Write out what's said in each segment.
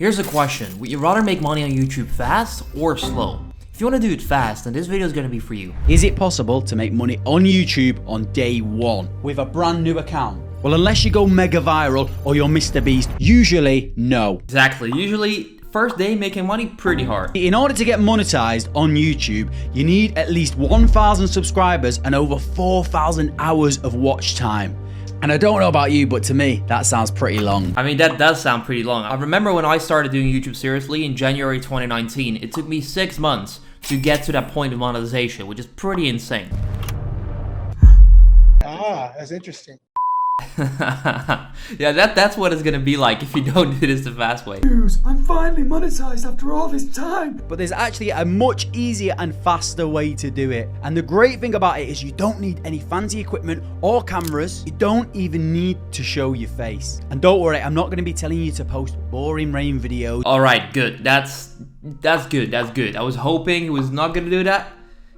Here's a question. Would you rather make money on YouTube fast or slow? If you want to do it fast, then this video is going to be for you. Is it possible to make money on YouTube on day one with a brand new account? Well, unless you go mega viral or you're Mr. Beast, usually no. Exactly. Usually, first day making money, pretty hard. In order to get monetized on YouTube, you need at least 1,000 subscribers and over 4,000 hours of watch time. And I don't know about you, but to me, that sounds pretty long. I mean, that does sound pretty long. I remember when I started doing YouTube seriously in January 2019, it took me 6 months to get to that point of monetization, which is pretty insane. Ah, that's interesting. Yeah, that's what it's gonna be like if you don't do this the fast way. I'm finally monetized after all this time. But there's actually a much easier and faster way to do it. And the great thing about it is you don't need any fancy equipment or cameras. You don't even need to show your face. And don't worry, I'm not going to be telling you to post boring rain videos. Alright, good. That's good. That's good. I was hoping he was not gonna do that.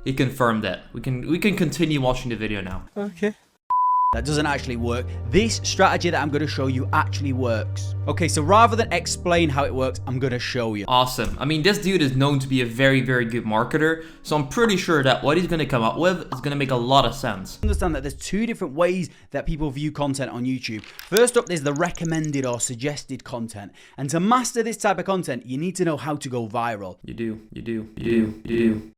He confirmed that. We can continue watching the video now. Okay. That doesn't actually work. This strategy that I'm going to show you actually works. Okay, so rather than explain how it works, I'm going to show you. Awesome. I mean, this dude is known to be a very, very good marketer, so I'm pretty sure that what he's going to come up with is going to make a lot of sense. Understand that there's two different ways that people view content on YouTube. First up, there's the recommended or suggested content. And to master this type of content, you need to know how to go viral. You do.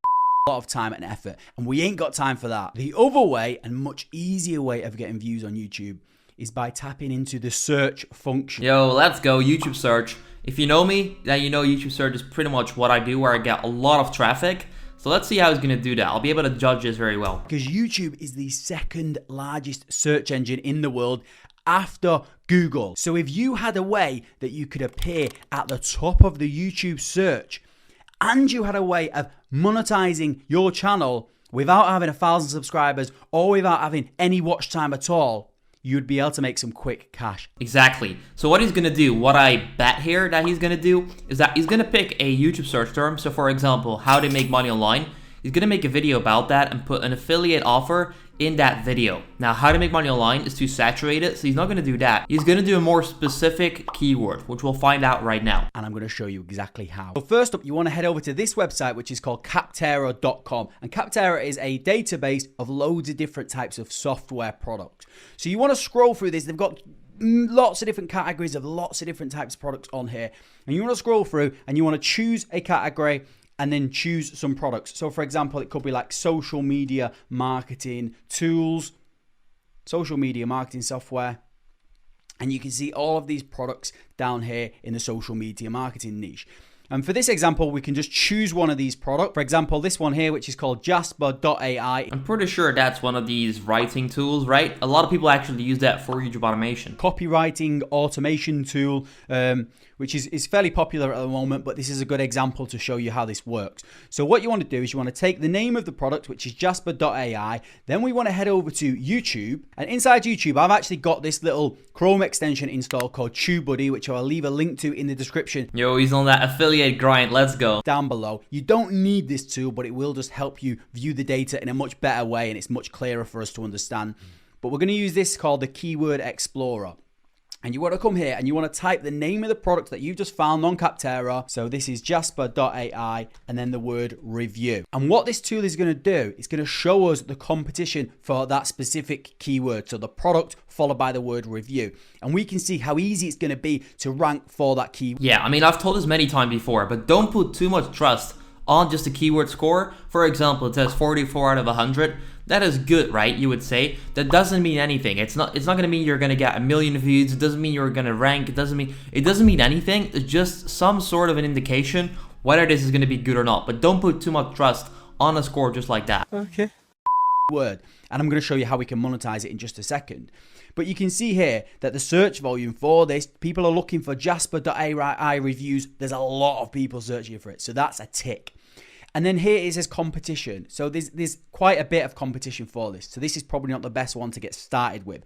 Lot of time and effort, and we ain't got time for that. The other way, and much easier way of getting views on YouTube, is by tapping into the search function. Yo, let's go. YouTube search. If you know me, then you know YouTube search is pretty much what I do, where I get a lot of traffic. So let's see how he's gonna do that. I'll be able to judge this very well. Because YouTube is the second largest search engine in the world after Google. So if you had a way that you could appear at the top of the YouTube search, and you had a way of monetizing your channel without having 1,000 subscribers or without having any watch time at all, you'd be able to make some quick cash. Exactly. So what he's going to do, what I bet here that he's going to do, is that he's going to pick a YouTube search term. So for example, how to make money online. He's going to make a video about that and put an affiliate offer in that video. Now, how to make money online is too saturated, so he's not going to do that. He's going to do a more specific keyword, which we'll find out right now. And I'm going to show you exactly how. So first up, you want to head over to this website, which is called Capterra.com. And Capterra is a database of loads of different types of software products. So you want to scroll through this. They've got lots of different categories of lots of different types of products on here. And you want to scroll through and you want to choose a category and then choose some products. So for example, it could be like social media marketing tools, social media marketing software. And you can see all of these products down here in the social media marketing niche. And for this example, we can just choose one of these products. For example, this one here, which is called Jasper.ai. I'm pretty sure that's one of these writing tools, right? A lot of people actually use that for YouTube automation. Copywriting automation tool, which is fairly popular at the moment, but this is a good example to show you how this works. So what you want to do is you want to take the name of the product, which is Jasper.ai. Then we want to head over to YouTube. And inside YouTube, I've actually got this little Chrome extension installed called TubeBuddy, which I'll leave a link to in the description. Yo, he's on that affiliate grind. Let's go. Down below. You don't need this tool, but it will just help you view the data in a much better way, and it's much clearer for us to understand. But we're going to use this called the Keyword Explorer. And you want to come here and you want to type the name of the product that you've just found on Capterra. So this is Jasper.ai and then the word review. And what this tool is going to do, it's going to show us the competition for that specific keyword. So the product followed by the word review. And we can see how easy it's going to be to rank for that keyword. Yeah, I mean, I've told this many times before, but don't put too much trust on just a keyword score. For example, it says 44 out of 100. That is good, right? You would say. That doesn't mean anything. It's not going to mean you're going to get 1 million views. It doesn't mean you're going to rank. It doesn't mean anything. It's just some sort of an indication whether this is going to be good or not. But don't put too much trust on a score just like that. Okay. Word. And I'm going to show you how we can monetize it in just a second. But you can see here that the search volume for this, people are looking for Jasper.ai reviews. There's a lot of people searching for it. So that's a tick. And then here it says competition. So there's quite a bit of competition for this. So this is probably not the best one to get started with.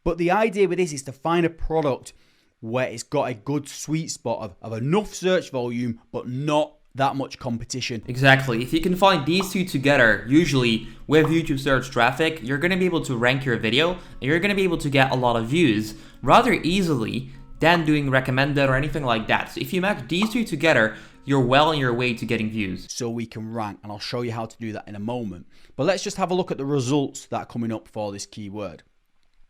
But the idea with this is to find a product where it's got a good sweet spot of enough search volume, but not that much competition. Exactly. If you can find these two together, usually with YouTube search traffic, you're going to be able to rank your video and you're going to be able to get a lot of views rather easily than doing recommended or anything like that. So if you match these two together, you're well on your way to getting views. So we can rank, and I'll show you how to do that in a moment. But let's just have a look at the results that are coming up for this keyword.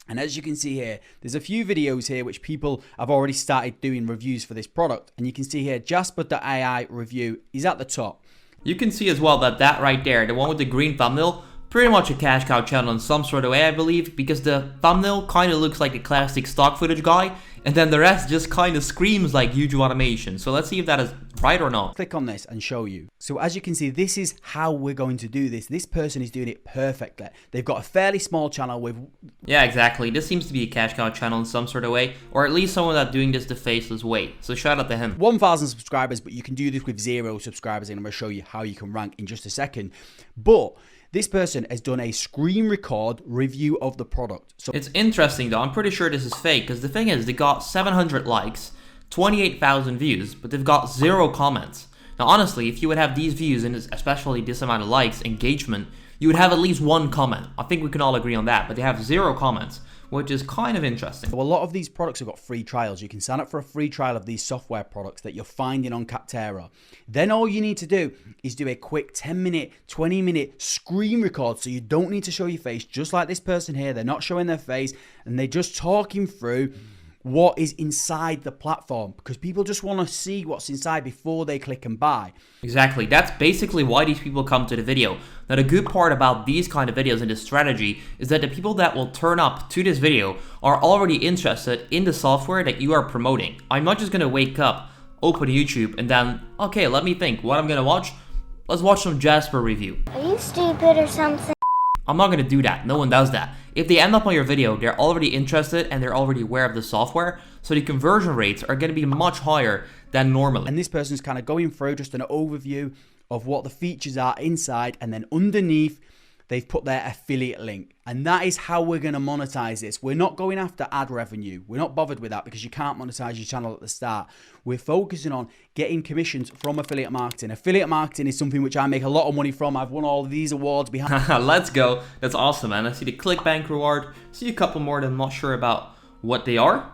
And as you can see here, there's a few videos here which people have already started doing reviews for this product. And you can see here, Jasper.ai review is at the top. You can see as well that right there, the one with the green thumbnail, pretty much a cash cow channel in some sort of way, I believe, because the thumbnail kind of looks like a classic stock footage guy, and then the rest just kind of screams like YouTube automation. So let's see if that is right or not. Click on this and show you. So as you can see, this is how we're going to do this. This person is doing it perfectly. They've got a fairly small channel with... Yeah, exactly. This seems to be a cash cow channel in some sort of way, or at least someone that's doing this the faceless way. So shout out to him. 1,000 subscribers, but you can do this with 0 subscribers, and I'm going to show you how you can rank in just a second. But this person has done a screen record review of the product. So it's interesting though. I'm pretty sure this is fake, because the thing is, they got 700 likes, 28,000 views, but they've got 0 comments. Now honestly, if you would have these views and especially this amount of likes, engagement, you would have at least 1 comment. I think we can all agree on that, but they have 0 comments, which is kind of interesting. So a lot of these products have got free trials. You can sign up for a free trial of these software products that you're finding on Capterra. Then all you need to do is do a quick 10-minute, 20-minute screen record, so you don't need to show your face, just like this person here. They're not showing their face, and they're just talking through what is inside the platform, because people just want to see what's inside before they click and buy. Exactly. That's basically why these people come to the video. Now the good part about these kind of videos and this strategy is that the people that will turn up to this video are already interested in the software that you are promoting. I'm not just going to wake up, open YouTube, and then, okay, let me think what I'm going to watch. Let's watch some Jasper review. Are you stupid or something? I'm not going to do that. No one does that. If they end up on your video, they're already interested and they're already aware of the software, so the conversion rates are going to be much higher than normally. And this person's kind of going through just an overview of what the features are inside, and then underneath they've put their affiliate link. And that is how we're going to monetize this. We're not going after ad revenue. We're not bothered with that, because you can't monetize your channel at the start. We're focusing on getting commissions from affiliate marketing. Affiliate marketing is something which I make a lot of money from. I've won all of these awards behind. Let's go. That's awesome, man. I see the ClickBank reward. I see a couple more that I'm not sure about what they are.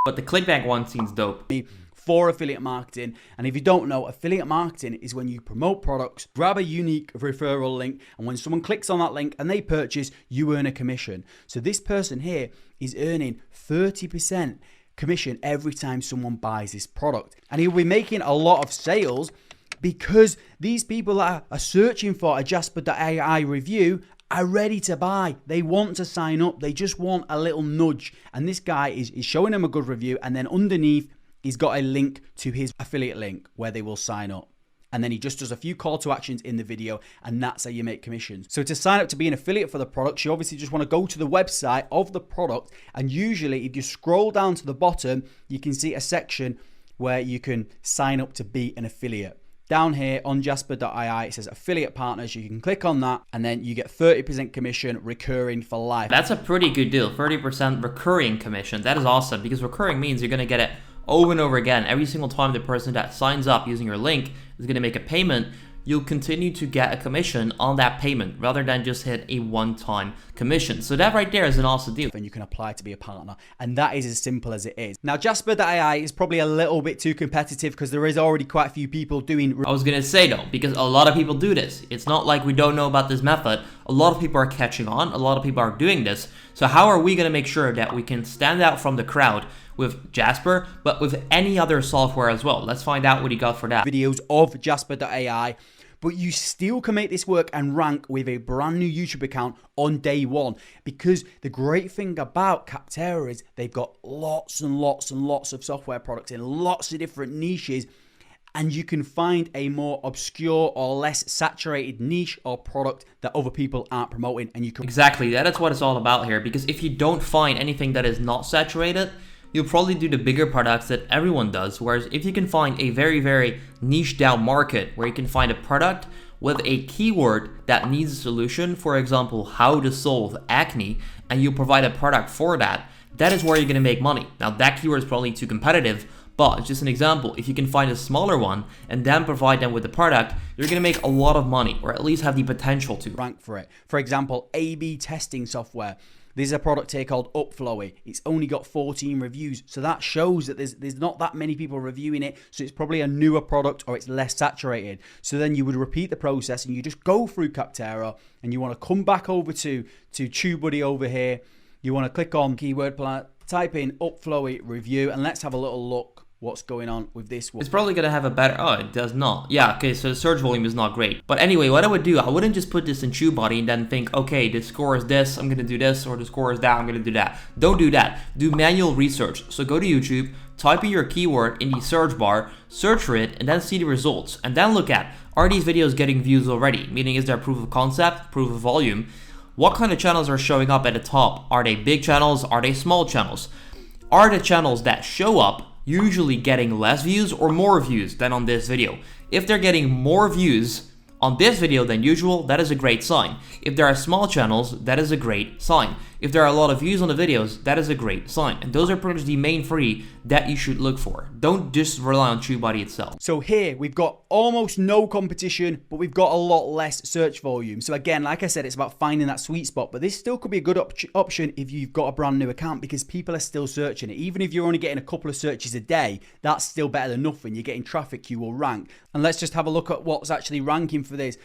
But the ClickBank one seems dope. For affiliate marketing. And if you don't know, affiliate marketing is when you promote products, grab a unique referral link, and when someone clicks on that link and they purchase, you earn a commission. So this person here is earning 30% commission every time someone buys this product, and he'll be making a lot of sales because these people that are searching for a Jasper.ai review are ready to buy. They want to sign up. They just want a little nudge, and this guy is showing them a good review, and then underneath he's got a link to his affiliate link where they will sign up. And then he just does a few call to actions in the video, and that's how you make commissions. So to sign up to be an affiliate for the product, you obviously just want to go to the website of the product, and usually if you scroll down to the bottom, you can see a section where you can sign up to be an affiliate. Down here on Jasper.ai, it says affiliate partners. You can click on that, and then you get 30% commission recurring for life. That's a pretty good deal. 30% recurring commission. That is awesome, because recurring means you're going to get it over and over again. Every single time the person that signs up using your link is going to make a payment, you'll continue to get a commission on that payment rather than just hit a one-time commission. So that right there is an awesome deal. And you can apply to be a partner, and that is as simple as it is. Now Jasper.ai is probably a little bit too competitive because there is already quite a few people doing. I was gonna say though, because a lot of people do this. It's not like we don't know about this method. A lot of people are catching on. A lot of people are doing this. So how are we gonna make sure that we can stand out from the crowd with Jasper, but with any other software as well? Let's find out what he got for that. Videos of Jasper.ai, but you still can make this work and rank with a brand new YouTube account on day one, because the great thing about Capterra is they've got lots and lots and lots of software products in lots of different niches, and you can find a more obscure or less saturated niche or product that other people aren't promoting, and you can... Exactly, that's what it's all about here, because if you don't find anything that is not saturated, you'll probably do the bigger products that everyone does. Whereas if you can find a very, very niche down market where you can find a product with a keyword that needs a solution, for example, how to solve acne, and you provide a product for that, that is where you're gonna make money. Now that keyword is probably too competitive, but it's just an example. If you can find a smaller one and then provide them with the product, you're gonna make a lot of money, or at least have the potential to. Rank for it. For example, A/B testing software. There's a product here called Upflowy. It's only got 14 reviews. So that shows that there's not that many people reviewing it. So it's probably a newer product or it's less saturated. So then you would repeat the process and you just go through Capterra and you want to come back over to TubeBuddy over here. You want to click on keyword plant, type in Upflowy review, and let's have a little look what's going on with this one. It's probably going to have a better... Oh, it does not. Yeah, okay, so the search volume is not great. But anyway, what I would do, I wouldn't just put this in TubeBuddy and then think, okay, the score is this, I'm going to do this, or the score is that, I'm going to do that. Don't do that. Do manual research. So go to YouTube, type in your keyword in the search bar, search for it, and then see the results. And then look at, are these videos getting views already? Meaning, is there proof of concept, proof of volume? What kind of channels are showing up at the top? Are they big channels? Are they small channels? Are the channels that show up usually getting less views or more views than on this video? If they're getting more views on this video than usual, that is a great sign. If there are small channels, that is a great sign. If there are a lot of views on the videos, that is a great sign. And those are pretty much the main three that you should look for. Don't just rely on TubeBuddy itself. So here we've got almost no competition, but we've got a lot less search volume. So again, like I said, it's about finding that sweet spot, but this still could be a good option if you've got a brand new account because people are still searching it. Even if you're only getting a couple of searches a day, that's still better than nothing. You're getting traffic, you will rank. And let's just have a look at what's actually ranking for this.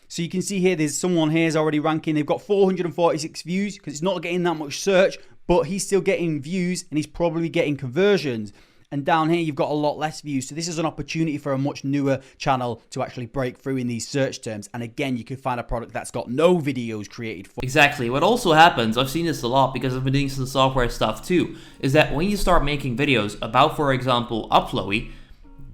So you can see here, there's someone here is already ranking. They've got 446 views because it's not getting that much search, but he's still getting views and he's probably getting conversions. And down here, you've got a lot less views. So this is an opportunity for a much newer channel to actually break through in these search terms. And again, you can find a product that's got no videos created for. Exactly. What also happens, I've seen this a lot because I've been doing some software stuff too, is that when you start making videos about, for example, Upflowy,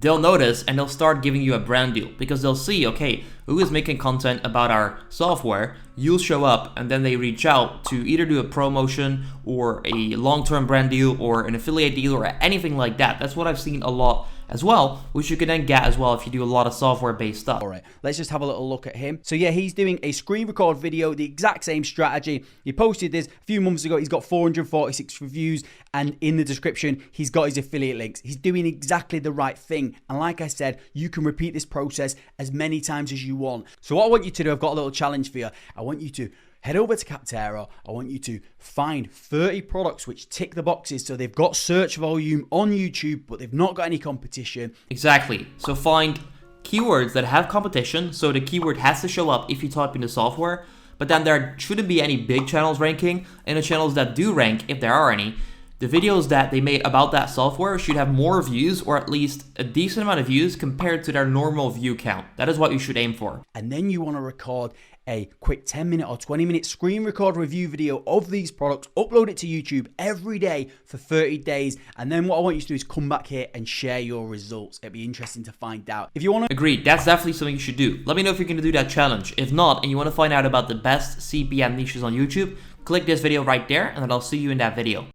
they'll notice and they'll start giving you a brand deal because they'll see, okay, who is making content about our software? You'll show up and then they reach out to either do a promotion or a long-term brand deal or an affiliate deal or anything like that. That's what I've seen a lot as well, which you can then get as well if you do a lot of software-based stuff. All right, let's just have a little look at him. So yeah, he's doing a screen record video, the exact same strategy. He posted this a few months ago. He's got 446 reviews, and in the description, he's got his affiliate links. He's doing exactly the right thing. And like I said, you can repeat this process as many times as you want. So what I want you to do, I've got a little challenge for you. I want you to head over to Capterra. I want you to find 30 products which tick the boxes. So they've got search volume on YouTube, but they've not got any competition. Exactly. So find keywords that have competition. So the keyword has to show up if you type in the software, but then there shouldn't be any big channels ranking, and the channels that do rank, if there are any, the videos that they made about that software should have more views or at least a decent amount of views compared to their normal view count. That is what you should aim for. And then you want to record a quick 10-minute or 20-minute screen record review video of these products, upload it to YouTube every day for 30 days. And then what I want you to do is come back here and share your results. It'd be interesting to find out. If you want to... Agreed, that's definitely something you should do. Let me know if you're going to do that challenge. If not, and you want to find out about the best CPM niches on YouTube, click this video right there, and then I'll see you in that video.